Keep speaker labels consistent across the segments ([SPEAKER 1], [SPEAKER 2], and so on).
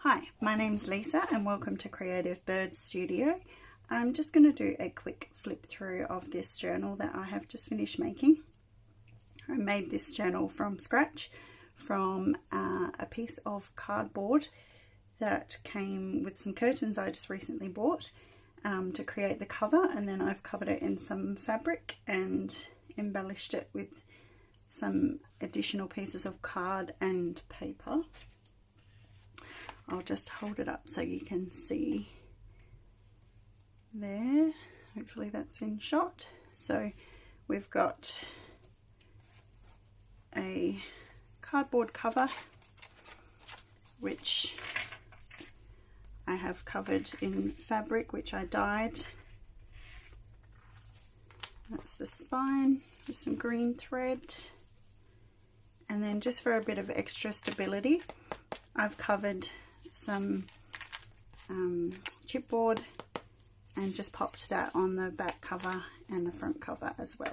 [SPEAKER 1] Hi, my name's Lisa and welcome to Creative Bird Studio. I'm just going to do a quick flip through of this journal that I have just finished making. I made this journal from scratch from a piece of cardboard that came with some curtains I just recently bought to create the cover, and then I've covered it in some fabric and embellished it with some additional pieces of card and paper. I'll just hold it up so you can see there. Hopefully that's in shot. So we've got a cardboard cover which I have covered in fabric which I dyed. That's the spine with some green thread, and then just for a bit of extra stability I've covered some chipboard and just popped that on the back cover and the front cover as well.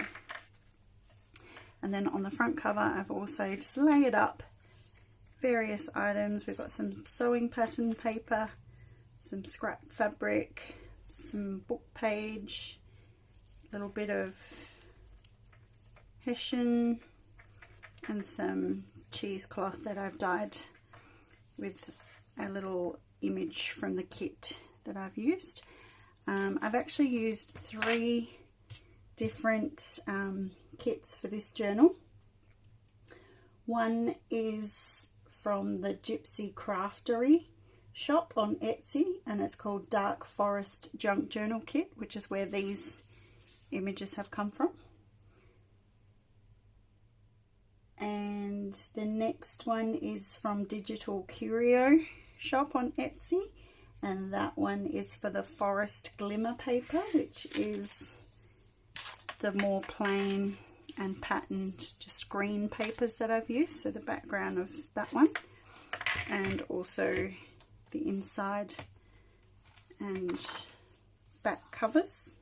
[SPEAKER 1] And then on the front cover I've also just layered up various items. We've got some sewing pattern paper, some scrap fabric, some book page, a little bit of hessian, and some cheesecloth that I've dyed with a little image from the kit that I've used. I've actually used 3 different kits for this journal. One is from the Gypsy Craftery shop on Etsy, and it's called Dark Forest Junk Journal Kit, which is where these images have come from. And the next one is from Digital Curio shop on Etsy, and that one is for the Forest Glimmer paper, which is the more plain and patterned just green papers that I've used. So the background of that one, and also the inside and back covers.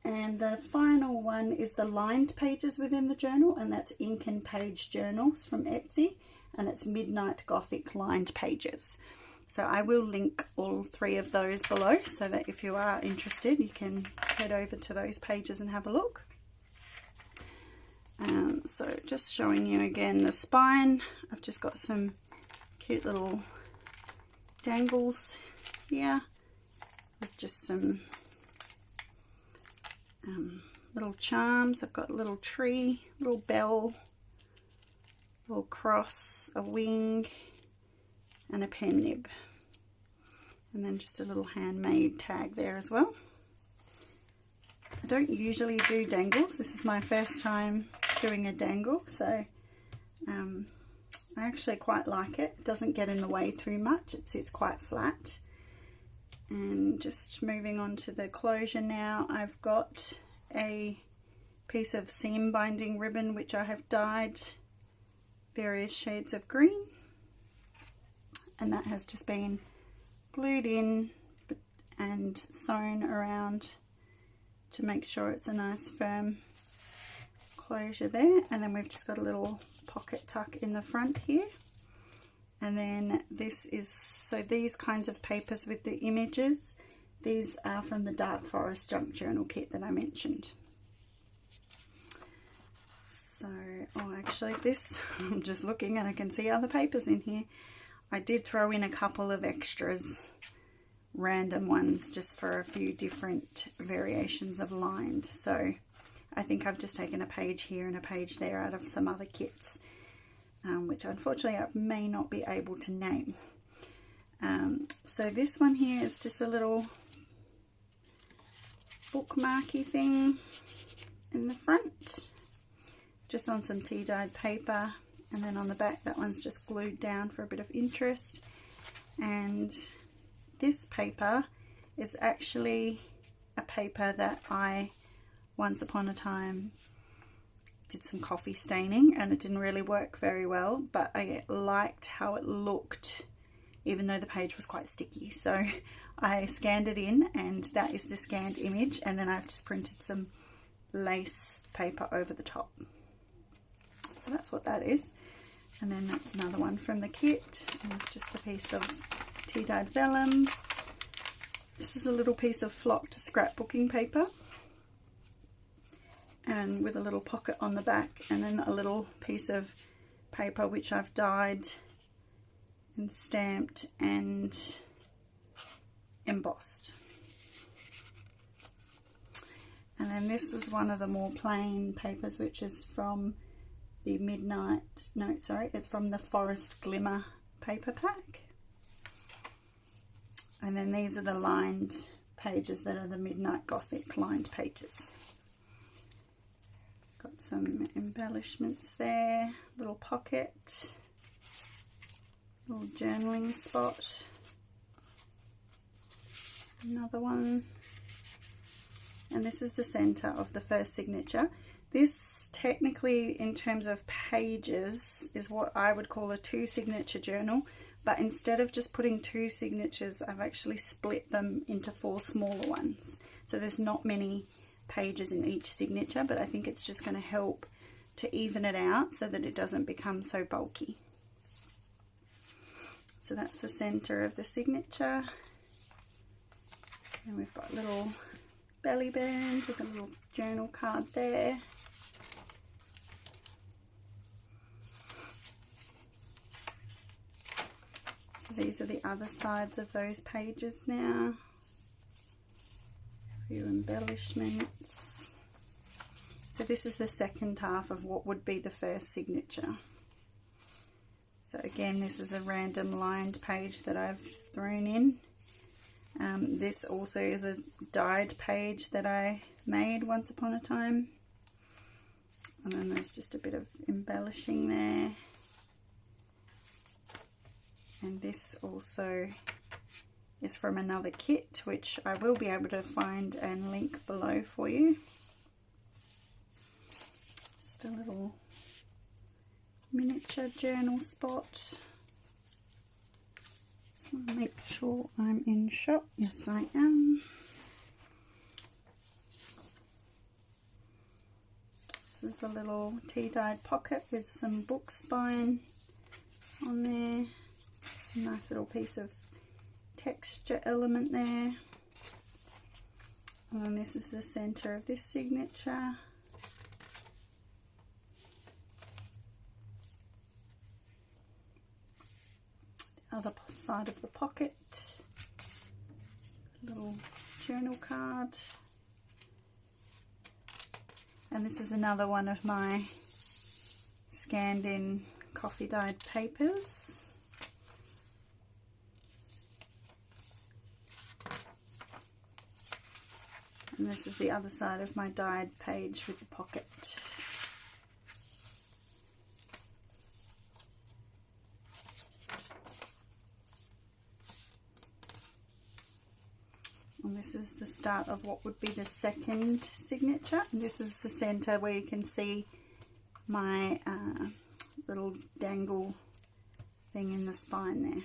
[SPEAKER 1] And the final one is the lined pages within the journal, and that's Ink and Page Journals from Etsy, and it's Midnight Gothic lined pages. So I will link all 3 of those below so that if you are interested you can head over to those pages and have a look. So just showing you again the spine, I've just got some cute little dangles here with just some little charms. I've got a little tree, little bell, little cross, a wing, and a pen nib, and then just a little handmade tag there as well. I don't usually do dangles. This is my first time doing a dangle, so I actually quite like it. It doesn't get in the way too much. It sits quite flat. And just moving on to the closure now, I've got a piece of seam binding ribbon which I have dyed various shades of green, and that has just been glued in and sewn around to make sure it's a nice firm closure there. And then we've just got a little pocket tuck in the front here. And then this is, so these kinds of papers with the images, these are from the Dark Forest Junk Journal Kit that I mentioned. So, oh actually this, I'm just looking and I can see other papers in here. I did throw in a couple of extras, random ones, just for a few different variations of lined. So I think I've just taken a page here and a page there out of some other kits. Which unfortunately I may not be able to name. So this one here is just a little bookmarky thing in the front, just on some tea dyed paper, and then on the back that one's just glued down for a bit of interest. And this paper is actually a paper that I once upon a time did some coffee staining, and it didn't really work very well, but I liked how it looked even though the page was quite sticky. So I scanned it in, and that is the scanned image, and then I've just printed some lace paper over the top. So that's what that is. And then that's another one from the kit. And it's just a piece of tea-dyed vellum. This is a little piece of flocked scrapbooking paper, and with a little pocket on the back, and then a little piece of paper which I've dyed and stamped and embossed. And then this was one of the more plain papers, which is from the it's from the Forest Glimmer paper pack. And then these are the lined pages that are the Midnight Gothic lined pages. Got some embellishments there, little pocket, little journaling spot, another one, and this is the center of the first signature. This technically, in terms of pages, is what I would call a 2-signature journal, but instead of just putting 2 signatures, I've actually split them into 4 smaller ones. So there's not many pages in each signature, but I think it's just going to help to even it out so that it doesn't become so bulky. So that's the center of the signature. And we've got a little belly band with a little journal card there. So these are the other sides of those pages now. A few embellishments. So this is the second half of what would be the first signature. So again, this is a random lined page that I've thrown in. This also is a dyed page that I made once upon a time. And then there's just a bit of embellishing there. And this also is from another kit, which I will be able to find and link below for you. Just a little miniature journal spot. Just want to make sure I'm in shot. Yes, I am. This is a little tea-dyed pocket with some book spine on there. Some nice little piece of texture element there. And then this is the center of this signature. The other side of the pocket. Little journal card. And this is another one of my scanned in coffee dyed papers. And this is the other side of my dyed page with the pocket. And this is the start of what would be the second signature. And this is the center where you can see my little dangle thing in the spine there.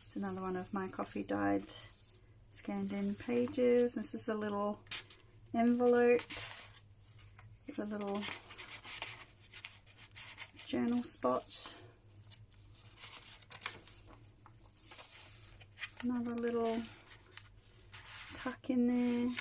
[SPEAKER 1] It's another one of my coffee dyed scanned in pages. This is a little envelope with a little journal spot. Another little tuck in there.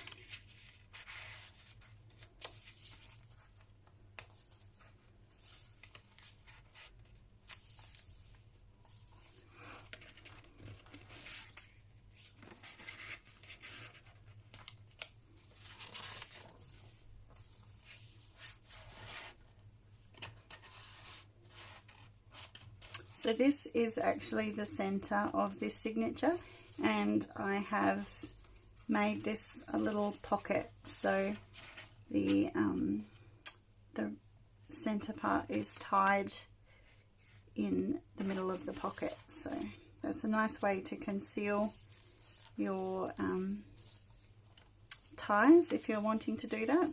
[SPEAKER 1] So this is actually the center of this signature, and I have made this a little pocket, so the center part is tied in the middle of the pocket. So that's a nice way to conceal your ties if you're wanting to do that.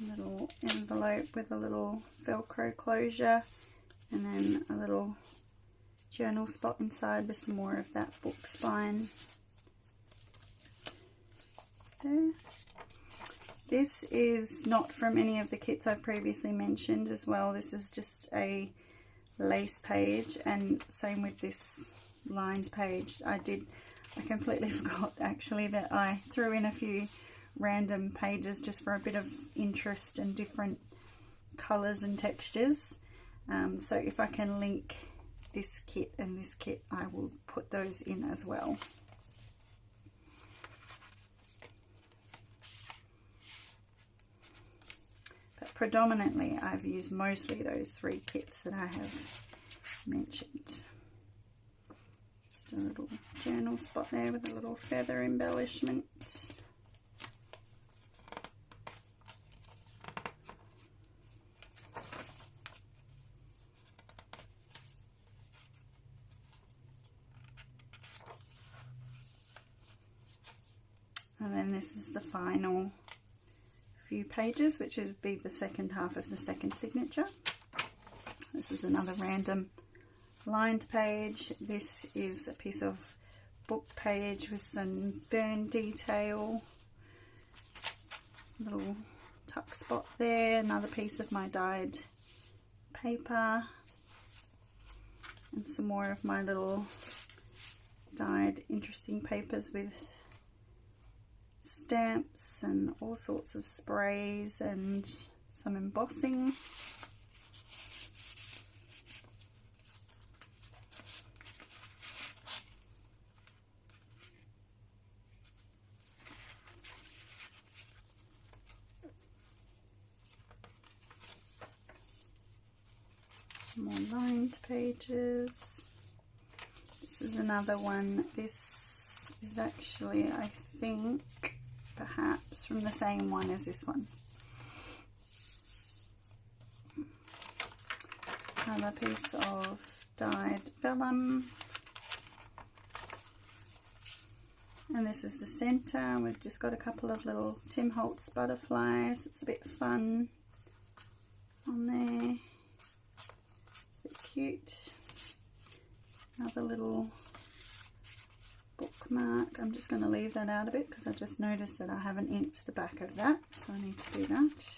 [SPEAKER 1] Little envelope with a little velcro closure, and then a little journal spot inside with some more of that book spine. there. This is not from any of the kits I've previously mentioned as well. This is just a lace page, and same with this lined page. I completely forgot actually that I threw in a few random pages just for a bit of interest and different colours and textures. So if I can link this kit and this kit, I will put those in as well. But predominantly I've used mostly those 3 kits that I have mentioned. Just a little journal spot there with a little feather embellishment. And then this is the final few pages, which would be the second half of the second signature. This is another random lined page. This is a piece of book page with some burn detail. Little tuck spot there. Another piece of my dyed paper. And some more of my little dyed interesting papers with stamps and all sorts of sprays and some embossing. More lined pages. This is another one. This is actually, I think, perhaps from the same one as this one. Another piece of dyed vellum. And this is the center. We've just got a couple of little Tim Holtz butterflies. It's a bit fun on there. A bit cute. Another little bookmark. I'm just going to leave that out a bit because I just noticed that I haven't inked the back of that, so I need to do that.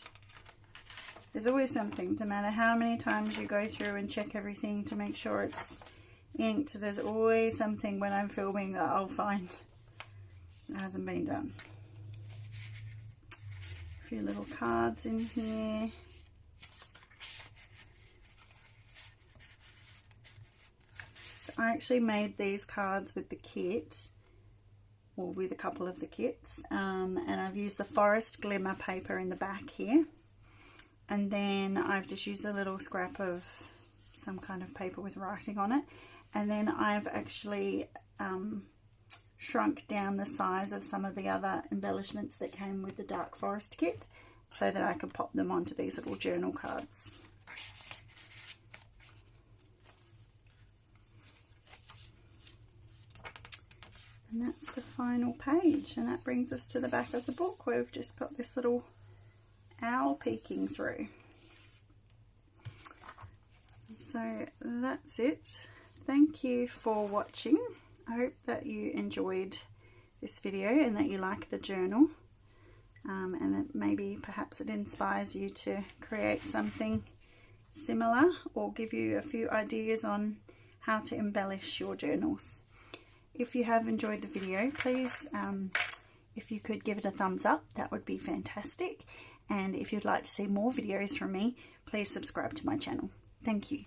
[SPEAKER 1] There's always something, no matter how many times you go through and check everything to make sure it's inked, there's always something when I'm filming that I'll find that hasn't been done. A few little cards in here. I actually made these cards with the kit, or with a couple of the kits, and I've used the Forest Glimmer paper in the back here, and then I've just used a little scrap of some kind of paper with writing on it, and then I've actually shrunk down the size of some of the other embellishments that came with the Dark Forest kit so that I could pop them onto these little journal cards. And that's the final page, and that brings us to the back of the book where we've just got this little owl peeking through. So that's it. Thank you for watching. I hope that you enjoyed this video and that you like the journal, and that maybe perhaps it inspires you to create something similar or give you a few ideas on how to embellish your journals. If you have enjoyed the video, please, if you could give it a thumbs up, that would be fantastic. And if you'd like to see more videos from me, please subscribe to my channel. Thank you.